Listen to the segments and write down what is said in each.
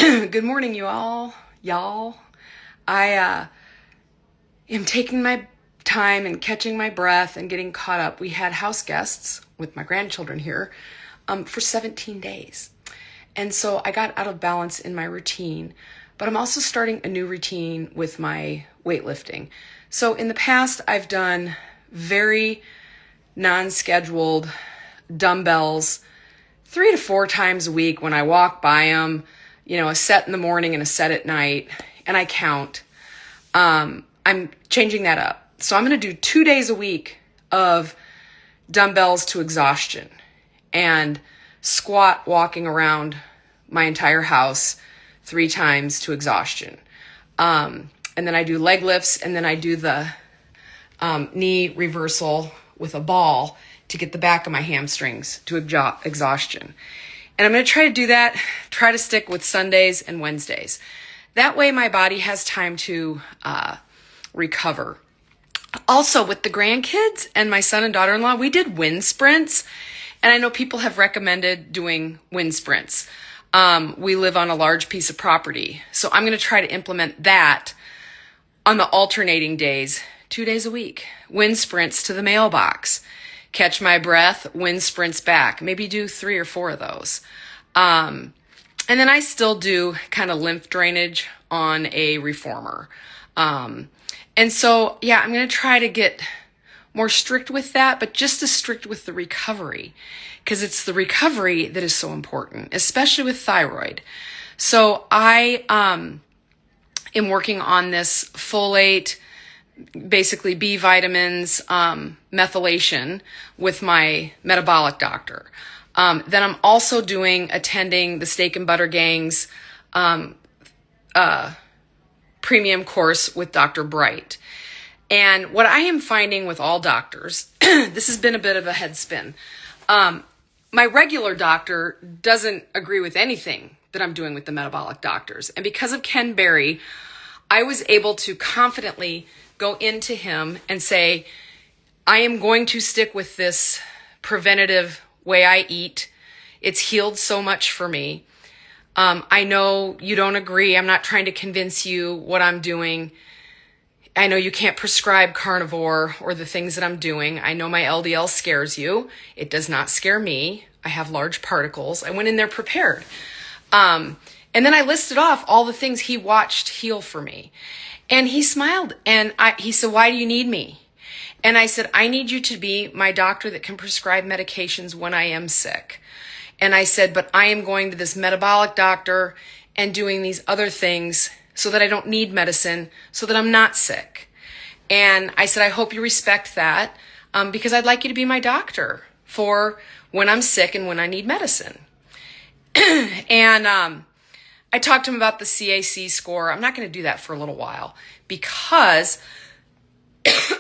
Good morning, you all. Y'all. I am taking my time and catching my breath and getting caught up. We had house guests with my grandchildren here for 17 days. And so I got out of balance in my routine, but I'm also starting a new routine with my weightlifting. So in the past, I've done very non-scheduled dumbbells 3 to 4 times a week when I walk by them, a set in the morning and a set at night, and I count. I'm changing that up. So I'm going to do 2 days a week of dumbbells to exhaustion and squat walking around my entire house 3 times to exhaustion. And then I do leg lifts, and then I do the knee reversal with a ball to get the back of my hamstrings to exhaustion. And I'm going to try to do that, try to stick with Sundays and Wednesdays. That way my body has time to recover. Also, with the grandkids and my son and daughter-in-law, we did wind sprints. And I know people have recommended doing wind sprints. We live on a large piece of property. So I'm going to try to implement that on the alternating days, 2 days a week. Wind sprints to the mailbox. Catch my breath, wind sprints back. Maybe do 3 or 4 of those. And then I still do kind of lymph drainage on a reformer. And so, I'm going to try to get more strict with that, but just as strict with the recovery, because it's the recovery that is so important, especially with thyroid. So I am working on this folate, basically B vitamins, methylation with my metabolic doctor. Then I'm also attending the Steak and Butter Gang's premium course with Dr. Bright. And what I am finding with all doctors, this has been a bit of a head spin. My regular doctor doesn't agree with anything that I'm doing with the metabolic doctors. And because of Ken Berry, I was able to confidently go into him and say, I am going to stick with this preventative way I eat. It's healed so much for me. I know you don't agree. I'm not trying to convince you what I'm doing. I know you can't prescribe carnivore or the things that I'm doing. I know my LDL scares you. It does not scare me. I have large particles. I went in there prepared. And then I listed off all the things he watched heal for me. And he smiled and he said, why do you need me? And I said, I need you to be my doctor that can prescribe medications when I am sick. And I said, but I am going to this metabolic doctor and doing these other things so that I don't need medicine, so that I'm not sick. And I said, I hope you respect that because I'd like you to be my doctor for when I'm sick and when I need medicine. And I talked to him about the CAC score. I'm not going to do that for a little while because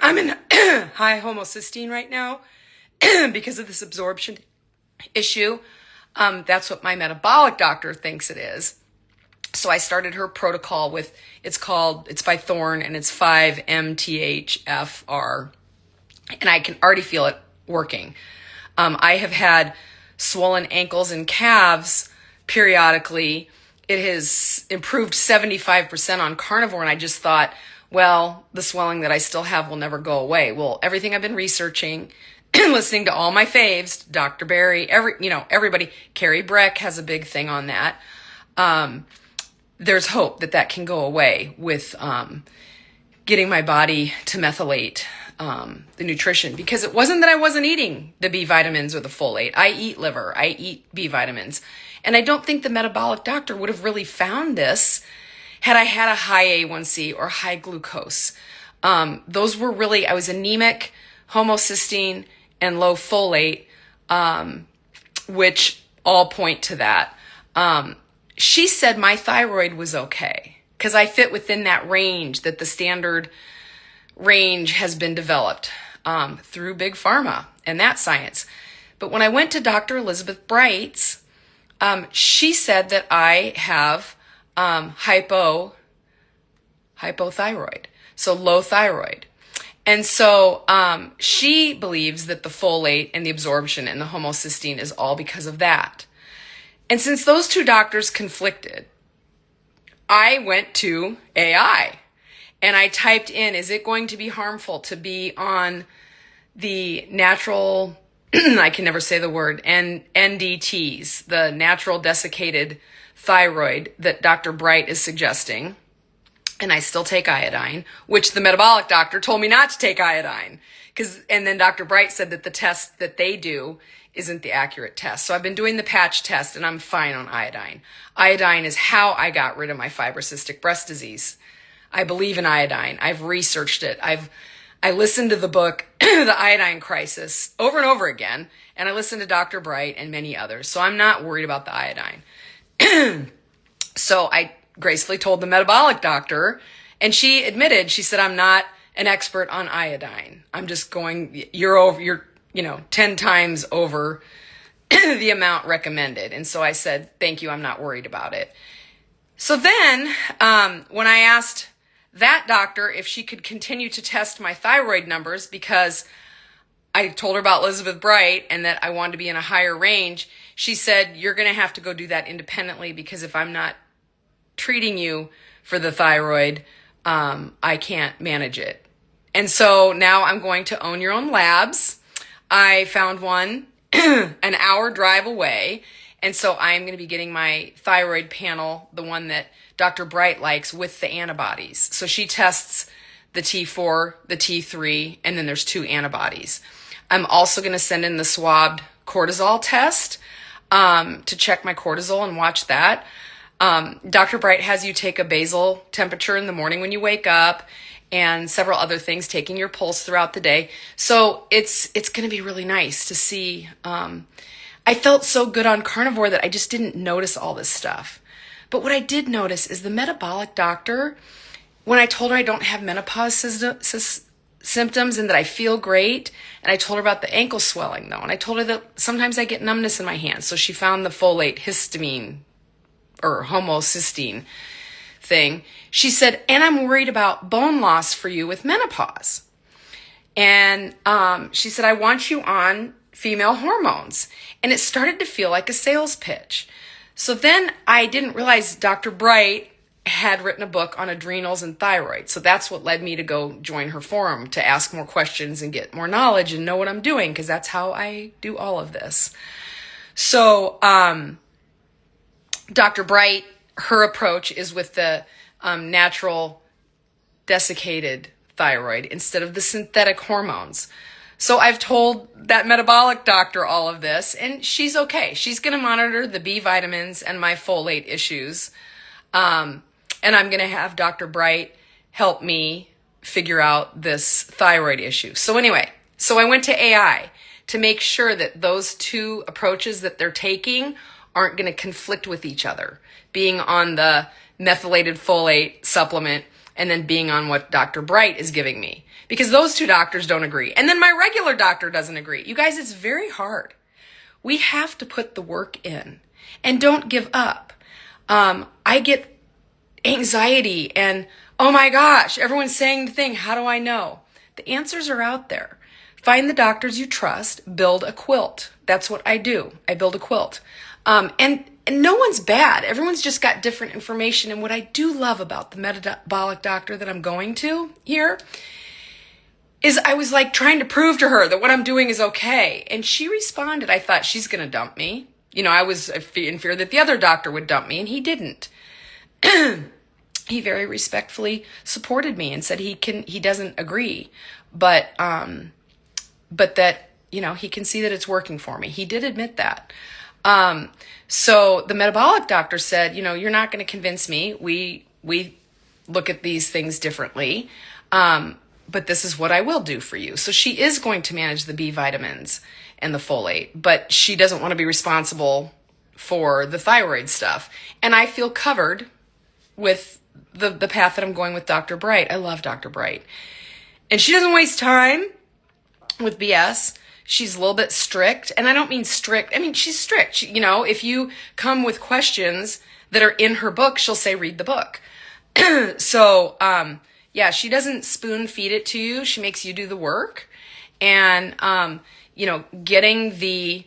I'm in high homocysteine right now because of this absorption issue. That's what my metabolic doctor thinks it is. So I started her protocol it's by Thorne and it's 5-MTHFR. And I can already feel it working. I have had swollen ankles and calves periodically. It has improved 75% on carnivore. And I just thought, well, the swelling that I still have will never go away. Well, everything I've been researching, listening to all my faves, Dr. Barry, everybody, Carrie Breck has a big thing on that. There's hope that can go away with getting my body to methylate the nutrition, because it wasn't that I wasn't eating the B vitamins or the folate. I eat liver, I eat B vitamins. And I don't think the metabolic doctor would have really found this had I had a high A1C or high glucose. Those were really, I was anemic, homocysteine, and low folate, which all point to that. She said my thyroid was okay because I fit within that range, that the standard range has been developed through Big Pharma and that science. But when I went to Dr. Elizabeth Bright's, she said that I have hypothyroid, so low thyroid. And so she believes that the folate and the absorption and the homocysteine is all because of that. And since those two doctors conflicted, I went to AI and I typed in, is it going to be harmful to be on the natural, I can never say the word, NDTs, the natural desiccated thyroid that Dr. Bright is suggesting. And I still take iodine, which the metabolic doctor told me not to take iodine. And then Dr. Bright said that the test that they do isn't the accurate test. So I've been doing the patch test and I'm fine on iodine. Iodine is how I got rid of my fibrocystic breast disease. I believe in iodine. I've researched it. I listened to the book, The Iodine Crisis, over and over again. And I listened to Dr. Bright and many others. So I'm not worried about the iodine. So I gracefully told the metabolic doctor, and she admitted, she said, I'm not an expert on iodine. I'm just going, you're 10 times over the amount recommended. And so I said, thank you, I'm not worried about it. So then, when I asked that doctor if she could continue to test my thyroid numbers, because I told her about Elizabeth Bright and that I wanted to be in a higher range, she said, you're going to have to go do that independently, because if I'm not treating you for the thyroid, I can't manage it. And so now I'm going to own your own labs. I found one an hour drive away. And so I'm going to be getting my thyroid panel, the one that Dr. Bright likes, with the antibodies. So she tests the T4, the T3, and then there's 2 antibodies. I'm also going to send in the swabbed cortisol test to check my cortisol and watch that. Dr. Bright has you take a basal temperature in the morning when you wake up, and several other things, taking your pulse throughout the day. So it's going to be really nice to see. I felt so good on carnivore that I just didn't notice all this stuff. But what I did notice is the metabolic doctor, when I told her I don't have menopause symptoms and that I feel great, and I told her about the ankle swelling though, and I told her that sometimes I get numbness in my hands. So she found the folate histamine or homocysteine thing. She said, and I'm worried about bone loss for you with menopause. And she said, I want you on female hormones. And it started to feel like a sales pitch. So then I didn't realize Dr. Bright had written a book on adrenals and thyroid. So that's what led me to go join her forum, to ask more questions and get more knowledge and know what I'm doing, because that's how I do all of this. So Dr. Bright, her approach is with the natural desiccated thyroid instead of the synthetic hormones. So I've told that metabolic doctor all of this, and she's okay. She's going to monitor the B vitamins and my folate issues. And I'm going to have Dr. Bright help me figure out this thyroid issue. So anyway, so I went to AI to make sure that those 2 approaches that they're taking aren't going to conflict with each other. Being on the methylated folate supplement and then being on what Dr. Bright is giving me. Because those 2 doctors don't agree. And then my regular doctor doesn't agree. You guys, it's very hard. We have to put the work in and don't give up. I get anxiety and, oh my gosh, everyone's saying the thing. How do I know? The answers are out there. Find the doctors you trust, build a quilt. That's what I do. I build a quilt. And no one's bad. Everyone's just got different information. And what I do love about the metabolic doctor that I'm going to here is I was like trying to prove to her that what I'm doing is okay. And she responded. I thought, she's going to dump me. I was in fear that the other doctor would dump me, and he didn't. He very respectfully supported me and said he doesn't agree, but that, he can see that it's working for me. He did admit that. So the metabolic doctor said, you're not going to convince me. We look at these things differently. But this is what I will do for you. So she is going to manage the B vitamins and the folate, but she doesn't want to be responsible for the thyroid stuff. And I feel covered with the path that I'm going with Dr. Bright. I love Dr. Bright. And she doesn't waste time with BS. She's a little bit strict. And I don't mean strict. I mean, she's strict. If you come with questions that are in her book, she'll say, read the book. So, yeah, she doesn't spoon feed it to you. She makes you do the work. And, getting the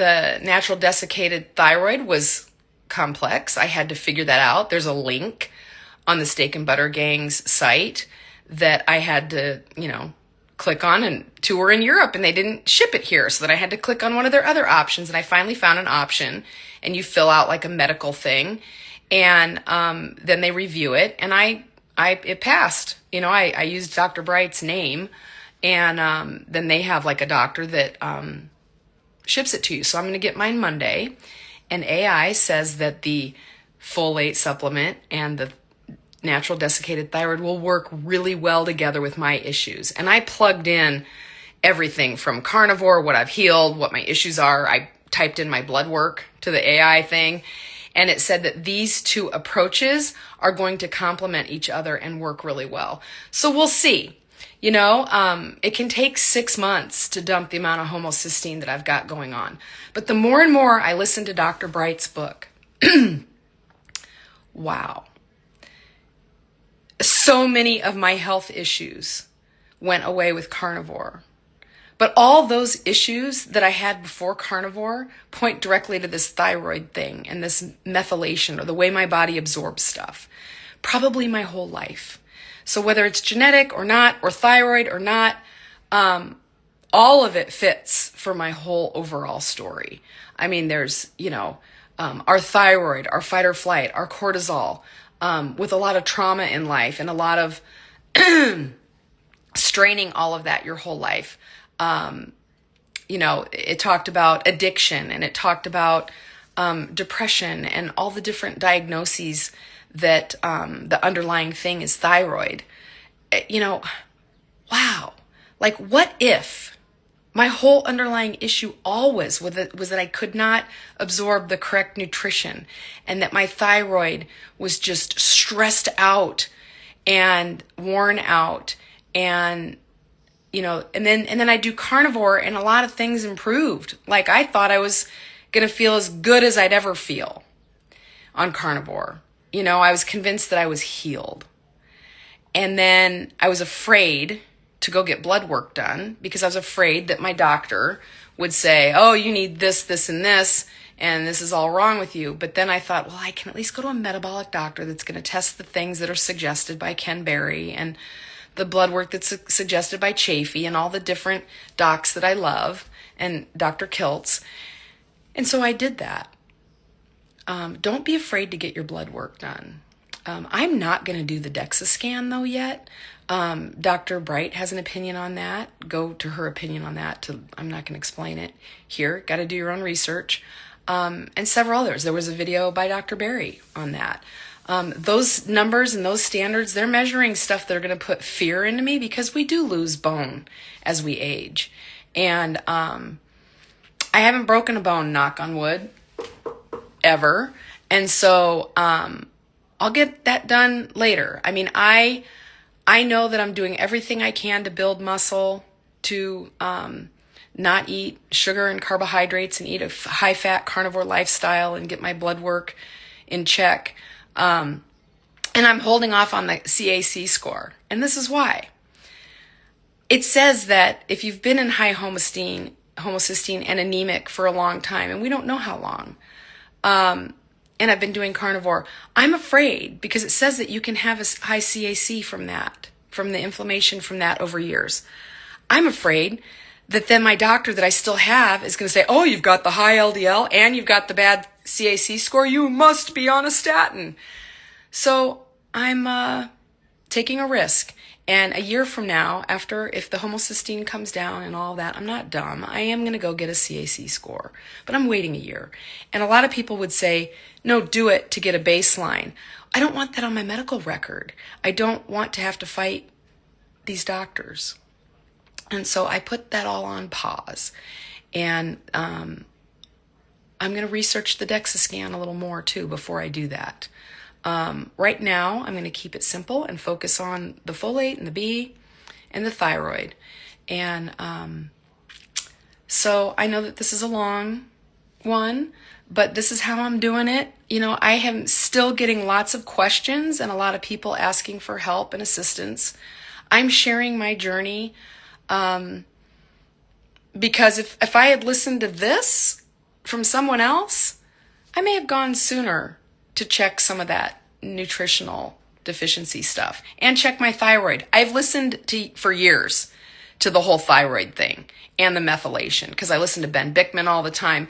natural desiccated thyroid was complex. I had to figure that out. There's a link on the Steak and Butter Gang's site that I had to, click on, and two were in Europe and they didn't ship it here. So then I had to click on one of their other options, and I finally found an option, and you fill out like a medical thing, and then they review it, and it passed. I used Dr. Bright's name, and then they have like a doctor that ships it to you. So I'm going to get mine Monday, and AI says that the folate supplement and the natural desiccated thyroid will work really well together with my issues. And I plugged in everything from carnivore, what I've healed, what my issues are. I typed in my blood work to the AI thing, and it said that these two approaches are going to complement each other and work really well. So we'll see. It can take 6 months to dump the amount of homocysteine that I've got going on. But the more and more I listen to Dr. Bright's book, wow. So many of my health issues went away with carnivore. But all those issues that I had before carnivore point directly to this thyroid thing and this methylation, or the way my body absorbs stuff, probably my whole life. So whether it's genetic or not, or thyroid or not, all of it fits for my whole overall story. I mean, there's, our thyroid, our fight or flight, our cortisol, with a lot of trauma in life and a lot of straining all of that your whole life. It talked about addiction, and it talked about depression and all the different diagnoses that the underlying thing is thyroid. Wow. Like, what if my whole underlying issue always was that I could not absorb the correct nutrition, and that my thyroid was just stressed out and worn out, and and then I do carnivore, and a lot of things improved. Like, I thought I was going to feel as good as I'd ever feel on carnivore. I was convinced that I was healed. And then I was afraid to go get blood work done, because I was afraid that my doctor would say, oh, you need this, this, and this is all wrong with you. But then I thought, well, I can at least go to a metabolic doctor that's going to test the things that are suggested by Ken Berry, and the blood work that's suggested by Chafee, and all the different docs that I love, and Dr. Kiltz. And so I did that. Don't be afraid to get your blood work done. I'm not going to do the DEXA scan though yet. Dr. Bright has an opinion on that. Go to her opinion on that. I'm not going to explain it here. Got to do your own research. And several others. There was a video by Dr. Berry on that. Those numbers and those standards, they're measuring stuff that are going to put fear into me, because we do lose bone as we age. And I haven't broken a bone, knock on wood, ever. And so I'll get that done later. I mean, I know that I'm doing everything I can to build muscle, to not eat sugar and carbohydrates, and eat a high-fat carnivore lifestyle, and get my blood work in check. And I'm holding off on the CAC score. And this is why. It says that if you've been in high homocysteine and anemic for a long time, and we don't know how long, and I've been doing carnivore, I'm afraid, because it says that you can have a high CAC from that, from the inflammation from that over years. I'm afraid that then my doctor that I still have is going to say, oh, you've got the high LDL and you've got the bad CAC score, you must be on a statin. So I'm taking a risk. And a year from now, if the homocysteine comes down and all that, I'm not dumb. I am going to go get a CAC score. But I'm waiting a year. And a lot of people would say, no, do it to get a baseline. I don't want that on my medical record. I don't want to have to fight these doctors. And so I put that all on pause. And I'm going to research the DEXA scan a little more too before I do that. Right now, I'm going to keep it simple and focus on the folate and the B and the thyroid. And so I know that this is a long one, but this is how I'm doing it. I am still getting lots of questions and a lot of people asking for help and assistance. I'm sharing my journey because if I had listened to this from someone else, I may have gone sooner to check some of that nutritional deficiency stuff and check my thyroid. I've listened to for years to the whole thyroid thing and the methylation because I listen to Ben Bickman all the time,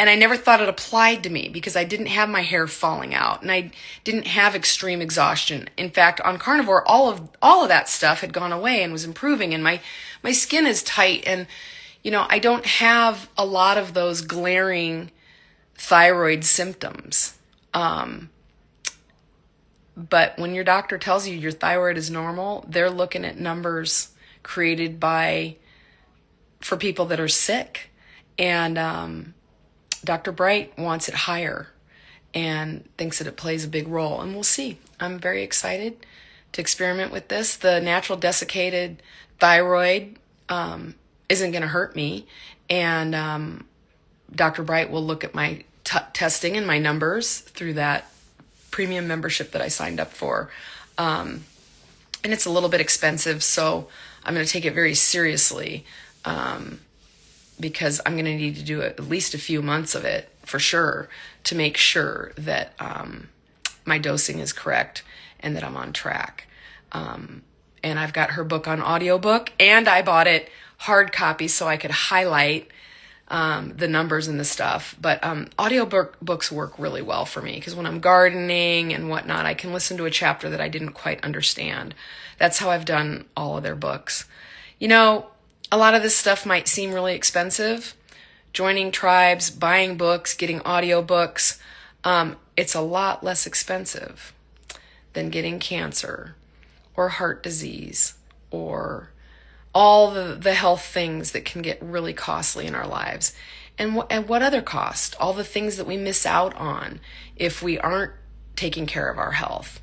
and I never thought it applied to me because I didn't have my hair falling out and I didn't have extreme exhaustion. In fact, on carnivore, all of that stuff had gone away and was improving, and my skin is tight, and I don't have a lot of those glaring thyroid symptoms. But when your doctor tells you your thyroid is normal, they're looking at numbers created for people that are sick. And Dr. Bright wants it higher and thinks that it plays a big role. And we'll see. I'm very excited to experiment with this. The natural desiccated thyroid isn't going to hurt me. And Dr. Bright will look at my testing and my numbers through that premium membership that I signed up for. And it's a little bit expensive, so I'm going to take it very seriously because I'm going to need to do at least a few months of it for sure to make sure that my dosing is correct and that I'm on track. And I've got her book on audiobook, and I bought it hard copy so I could highlight the numbers and the stuff. But books work really well for me because when I'm gardening and whatnot, I can listen to a chapter that I didn't quite understand. That's how I've done all of their books. A lot of this stuff might seem really expensive. Joining tribes, buying books, getting audiobooks, it's a lot less expensive than getting cancer or heart disease or all the health things that can get really costly in our lives. And what other cost? All the things that we miss out on if we aren't taking care of our health.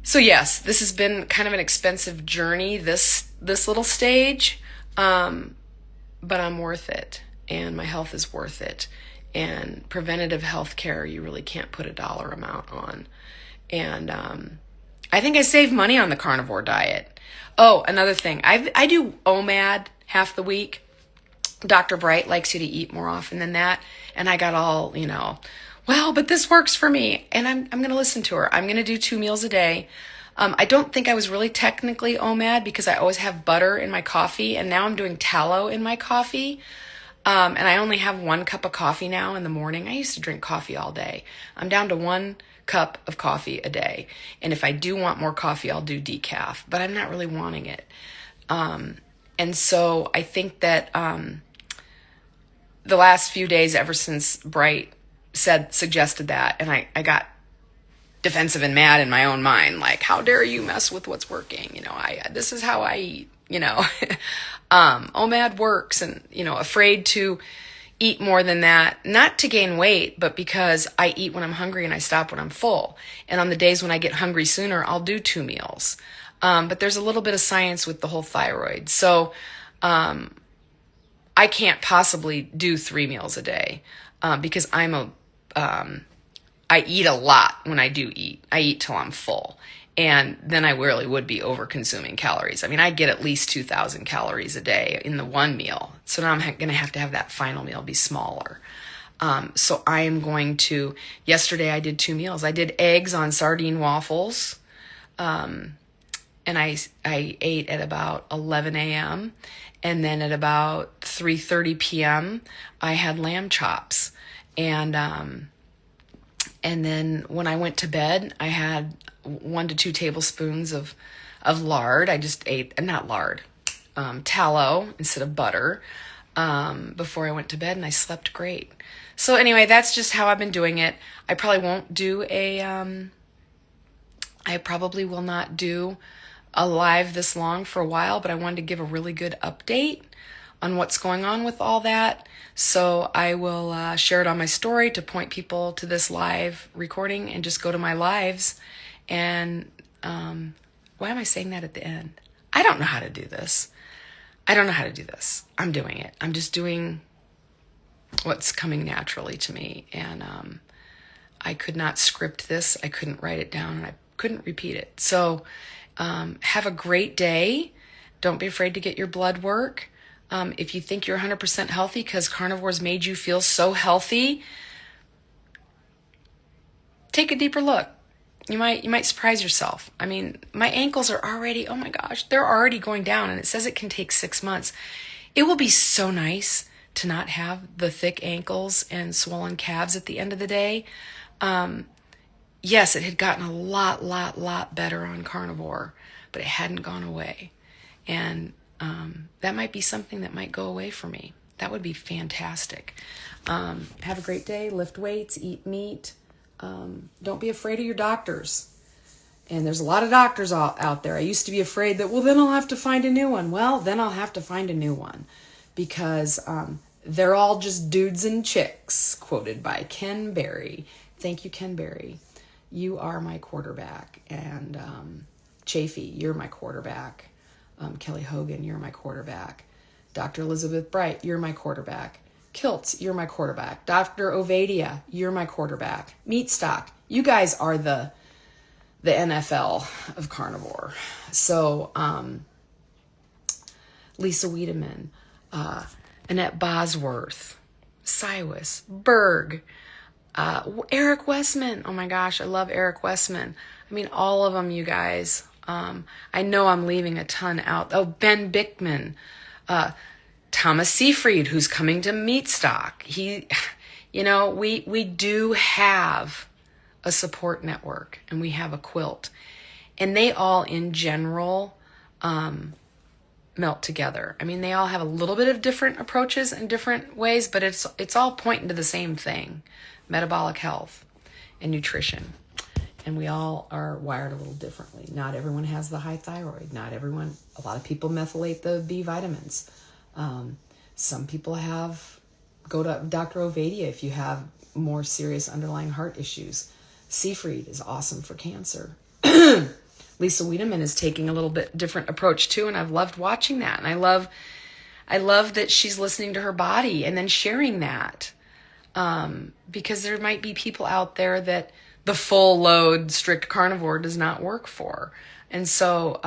So yes, this has been kind of an expensive journey, this little stage, but I'm worth it, and my health is worth it. And preventative health care, you really can't put a dollar amount on. And I think I save money on the carnivore diet. Oh, another thing. I do OMAD half the week. Dr. Bright likes you to eat more often than that. And I got all, well, but this works for me. And I'm going to listen to her. I'm going to do 2 meals a day. I don't think I was really technically OMAD because I always have butter in my coffee. And now I'm doing tallow in my coffee. And I only have 1 cup of coffee now in the morning. I used to drink coffee all day. I'm down to 1 cup of coffee a day. And if I do want more coffee, I'll do decaf, but I'm not really wanting it. And so I think that the last few days, ever since Bright suggested that, and I got defensive and mad in my own mind, like, how dare you mess with what's working? This is how I eat, OMAD works, and, afraid to eat more than that, not to gain weight, but because I eat when I'm hungry and I stop when I'm full. And on the days when I get hungry sooner, I'll do 2 meals. But there's a little bit of science with the whole thyroid. So I can't possibly do 3 meals a day because I eat a lot when I do eat. I eat till I'm full. And then I really would be over consuming calories. I mean, I get at least 2,000 calories a day in the 1 meal. So now I'm going to have that final meal be smaller. So I am going to, yesterday I did 2 meals. I did eggs on sardine waffles. And I ate at about 11 a.m. And then at about 3:30 p.m., I had lamb chops. And then when I went to bed, I had 1 to 2 tablespoons of lard. I just ate, not lard, tallow instead of butter before I went to bed, and I slept great. So anyway, that's just how I've been doing it. I probably won't do I probably will not do a live this long for a while, but I wanted to give a really good update on what's going on with all that. So I will share it on my story to point people to this live recording, and just go to my lives. And why am I saying that at the end? I don't know how to do this. I'm doing it. I'm just doing what's coming naturally to me. And I could not script this. I couldn't write it down, and I couldn't repeat it. So have a great day. Don't be afraid to get your blood work. If you think you're 100% healthy because carnivores made you feel so healthy, take a deeper look. You might surprise yourself. I mean, my ankles are already, oh my gosh, they're already going down, and it says it can take 6 months. It will be so nice to not have the thick ankles and swollen calves at the end of the day. Yes, it had gotten a lot better on carnivore, but it hadn't gone away. And that might be something that might go away for me. That would be fantastic. Have a great day. Lift weights, eat meat. Don't be afraid of your doctors. And there's a lot of doctors out there. I used to be afraid that, well, then I'll have to find a new one. Well, then I'll have to find a new one because they're all just dudes and chicks, quoted by Ken Berry. Thank you, Ken Berry. You are my quarterback. And Chafee, you're my quarterback. Kelly Hogan, you're my quarterback. Dr. Elizabeth Bright, you're my quarterback. Kiltz, you're my quarterback. Dr. Ovadia, you're my quarterback. Meatstock, you guys are the NFL of carnivore. So, Lisa Wiedemann, Annette Bosworth, Siwas, Berg, Eric Westman. Oh my gosh, I love Eric Westman. I mean, all of them, you guys. I know I'm leaving a ton out. Oh, Ben Bickman, Thomas Seyfried, who's coming to Meatstock. We do have a support network, and we have a quilt, and they all in general melt together. I mean, they all have a little bit of different approaches and different ways, but it's all pointing to the same thing: metabolic health and nutrition. And we all are wired a little differently. Not everyone has the high thyroid. A lot of people methylate the B vitamins. Some people go to Dr. Ovadia if you have more serious underlying heart issues. Seyfried is awesome for cancer. Lisa Wiedemann is taking a little bit different approach too, and I've loved watching that. And I love that she's listening to her body and then sharing that. Because there might be people out there that the full load strict carnivore does not work for. And so,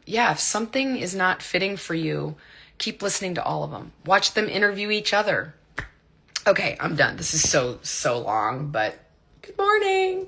if something is not fitting for you, keep listening to all of them. Watch them interview each other. Okay, I'm done. This is so long, but good morning.